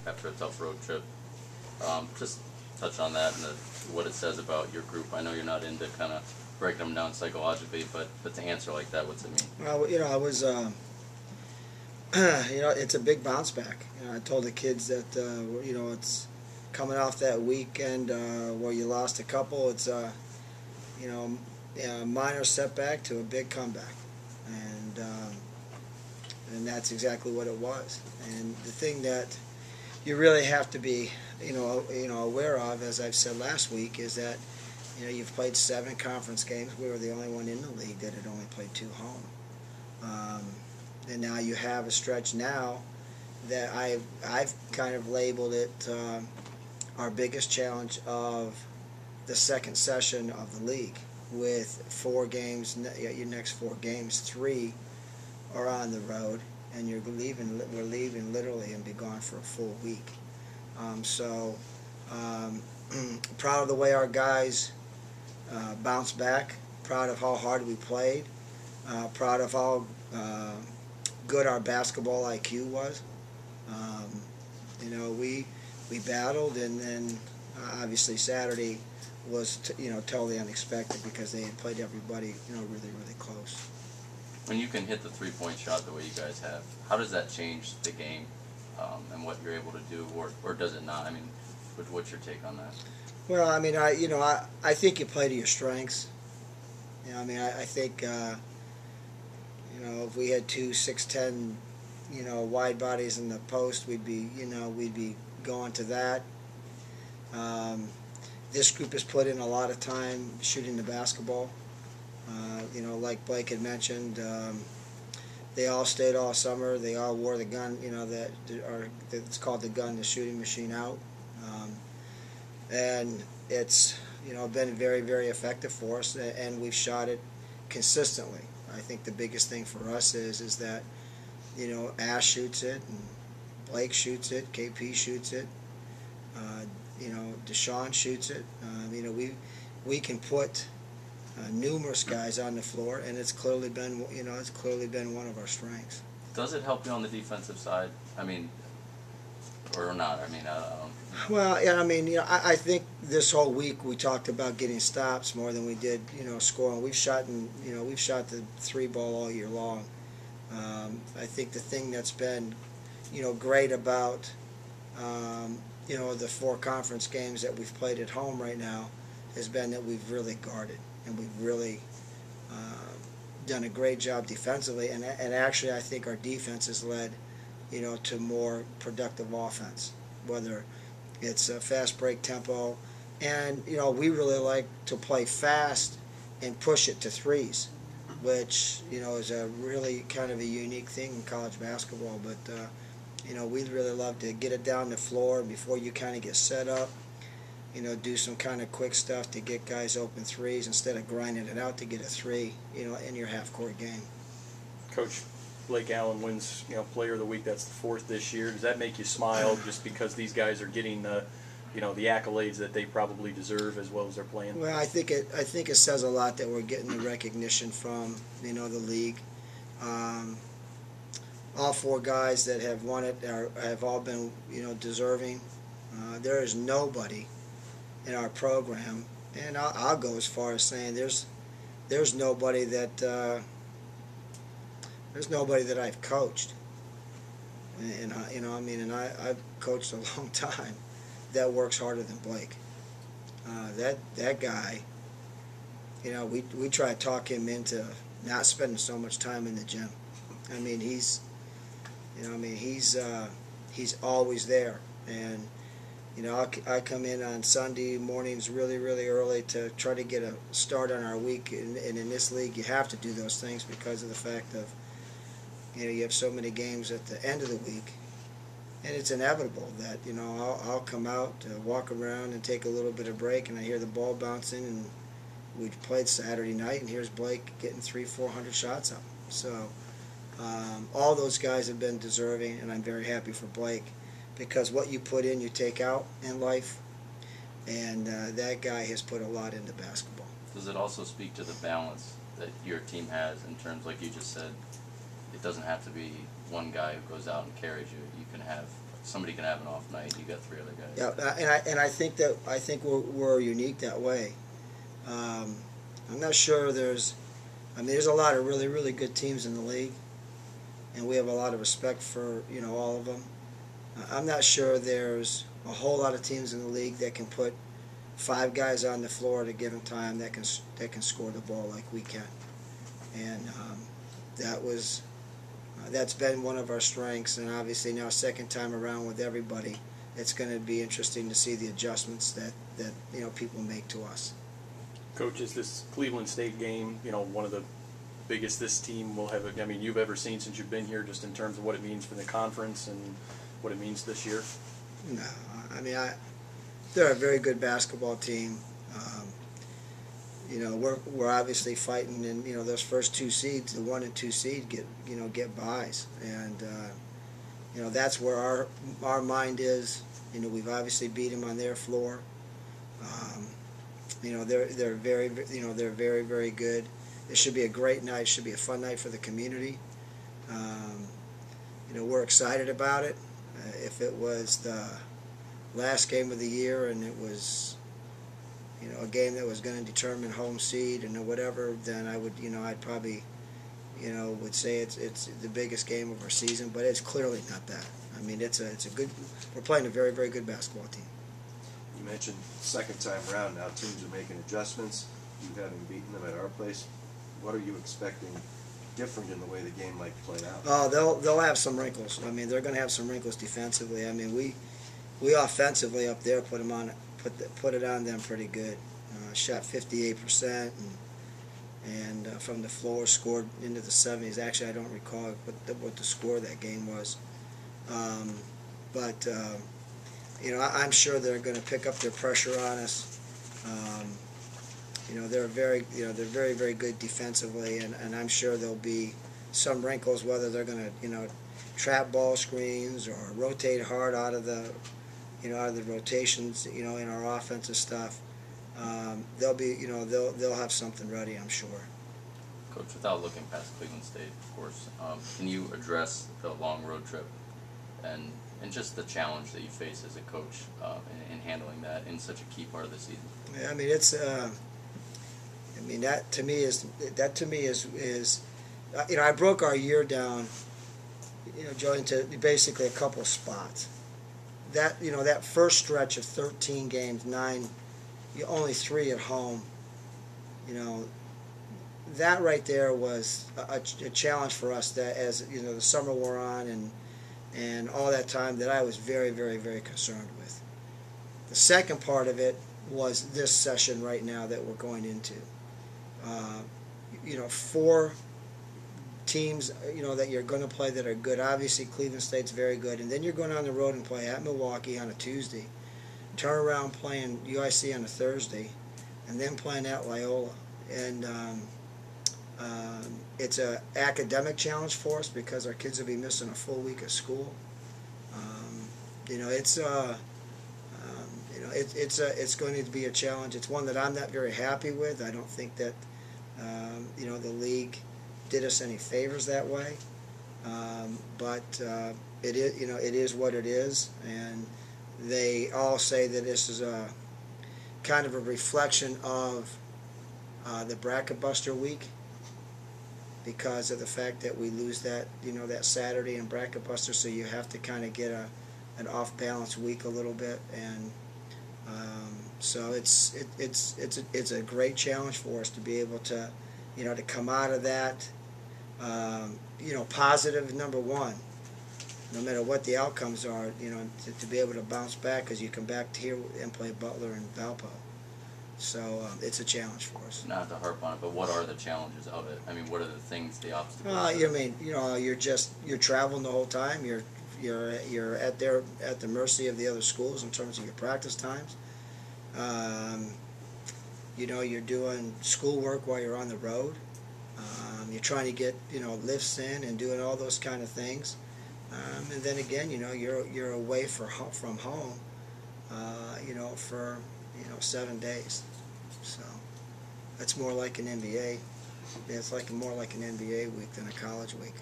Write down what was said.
after a tough road trip. Just touch on that and what it says about your group. I know you're not into kind of breaking them down psychologically, but to answer like that, what's it mean? Well, I was, it's a big bounce back. I told the kids that, it's coming off that weekend where you lost a couple. It's a minor setback to a big comeback, and that's exactly what it was. And the thing that you really have to be, aware of, as I've said last week, is that, you've played 7 conference games. We were the only one in the league that had only played 2 home. And now you have a stretch now that I've kind of labeled it our biggest challenge of the second session of the league, with 4 games, your next 4 games, 3 are on the road, and we're leaving literally and be gone for a full week. Proud of the way our guys bounced back, proud of how hard we played, proud of how good our basketball IQ was. We battled, and then obviously Saturday was totally unexpected because they had played everybody really, really close. When you can hit the 3-point shot the way you guys have, how does that change the game and what you're able to do, or does it not? I mean, what's your take on that? Well, I mean, I think you play to your strengths. I think if we had 2 6'10", wide bodies in the post, we'd be going to that. This group has put in a lot of time shooting the basketball. Like Blake had mentioned, they all stayed all summer. They all wore the gun, it's called the gun, the shooting machine out. And it's, been very, very effective for us, and we've shot it consistently. I think the biggest thing for us is that, Ash shoots it, and Blake shoots it, KP shoots it, Deshaun shoots it. We can put numerous guys on the floor, and it's clearly been one of our strengths. Does it help you on the defensive side? I mean, or not? I mean, Well, yeah, I think this whole week we talked about getting stops more than we did, scoring. We've shot the 3 ball all year long. I think the thing that's been, great about, the 4 conference games that we've played at home right now has been that we've really guarded, and we've really done a great job defensively. And actually, I think our defense has led, to more productive offense, whether it's a fast break tempo, and we really like to play fast and push it to threes, which is a really kind of a unique thing in college basketball. But we'd really love to get it down the floor before you kind of get set up. Do some kind of quick stuff to get guys open threes instead of grinding it out to get a 3, in your half-court game. Coach, Blake Allen wins, Player of the Week. That's the 4th this year. Does that make you smile just because these guys are getting the accolades that they probably deserve as well as they're playing? Well, I think it says a lot that we're getting the recognition from the league. All 4 guys that have won it have all been deserving. There is nobody in our program, and I'll go as far as saying there's nobody that I've coached, and I've coached a long time, that works harder than Blake. That guy, we try to talk him into not spending so much time in the gym. He's always there, and I come in on Sunday mornings really, really early to try to get a start on our week, and in this league you have to do those things because of the fact of you have so many games at the end of the week, and it's inevitable that I'll come out, walk around, and take a little bit of break, and I hear the ball bouncing, and we played Saturday night, and here's Blake getting 300-400 shots up. So all those guys have been deserving, and I'm very happy for Blake, because what you put in, you take out in life, and that guy has put a lot into basketball. Does it also speak to the balance that your team has in terms, like you just said, it doesn't have to be one guy who goes out and carries you. You can have a somebody can have an off night. You got 3 other guys. Yeah, and I think we're unique that way. I'm not sure there's a lot of really, really good teams in the league, and we have a lot of respect for all of them. I'm not sure there's a whole lot of teams in the league that can put 5 guys on the floor at a given time that can score the ball like we can, and that's been one of our strengths. And obviously now, second time around with everybody, it's going to be interesting to see the adjustments that people make to us. Coach, is this Cleveland State game, one of the biggest this team will have, you've ever seen since you've been here, just in terms of what it means for the conference and what it means this year? No, they're a very good basketball team. We're obviously fighting, and those first 2 seeds, the 1 and 2 seed, get buys, and that's where our mind is. We've obviously beat them on their floor. They're very very good. It should be a great night. It should be a fun night for the community. We're excited about it. If it was the last game of the year and it was a game that was going to determine home seed and whatever, then I'd probably would say it's the biggest game of our season, but it's clearly not that. We're playing a very, very good basketball team. You mentioned second time around now teams are making adjustments. You having beaten them at our place, what are you expecting different in the way the game might play out? Oh, they'll have some wrinkles. They're going to have some wrinkles defensively. We offensively up there put it on them pretty good. Shot 58% and from the floor, scored into the 70s. Actually, I don't recall what the score of that game was. But I'm sure they're going to pick up their pressure on us. They're very very good defensively, and I'm sure there'll be some wrinkles, whether they're going to trap ball screens or rotate hard out of the rotations in our offensive stuff. They'll have something ready, I'm sure. Coach, without looking past Cleveland State, of course, can you address the long road trip and just the challenge that you face as a coach in handling that in such a key part of the season? Yeah, that to me is I broke our year down, Joe, into basically a couple of spots. That first stretch of 13 games, 9, only 3 at home. That right there was a challenge for us. That as the summer wore on and all that time, that I was very, very, very concerned with. The second part of it was this session right now that we're going into. 4 teams, that you're going to play that are good. Obviously, Cleveland State's very good, and then you're going on the road and play at Milwaukee on a Tuesday, turn around playing UIC on a Thursday, and then playing at Loyola. And it's an academic challenge for us because our kids will be missing a full week of school. It's going to be a challenge. It's one that I'm not very happy with. I don't think that the league did us any favors that way. But it is what it is, and they all say that this is a kind of a reflection of the bracket buster week, because of the fact that we lose that that Saturday in bracket buster, so you have to kind of get an off balance week a little bit, and so it's a great challenge for us to be able to to come out of that positive, number one, no matter what the outcomes are, to be able to bounce back, because you come back to here and play Butler and Valpo. So it's a challenge for us. Not to harp on it, but what are the challenges of it? What are the things, the obstacles? You're traveling the whole time. You're at the mercy of the other schools in terms of your practice times. You're doing schoolwork while you're on the road. You're trying to get lifts in and doing all those kind of things. And then again, you're away from home, for 7 days. So that's more like an NBA. It's more like an NBA week than a college week.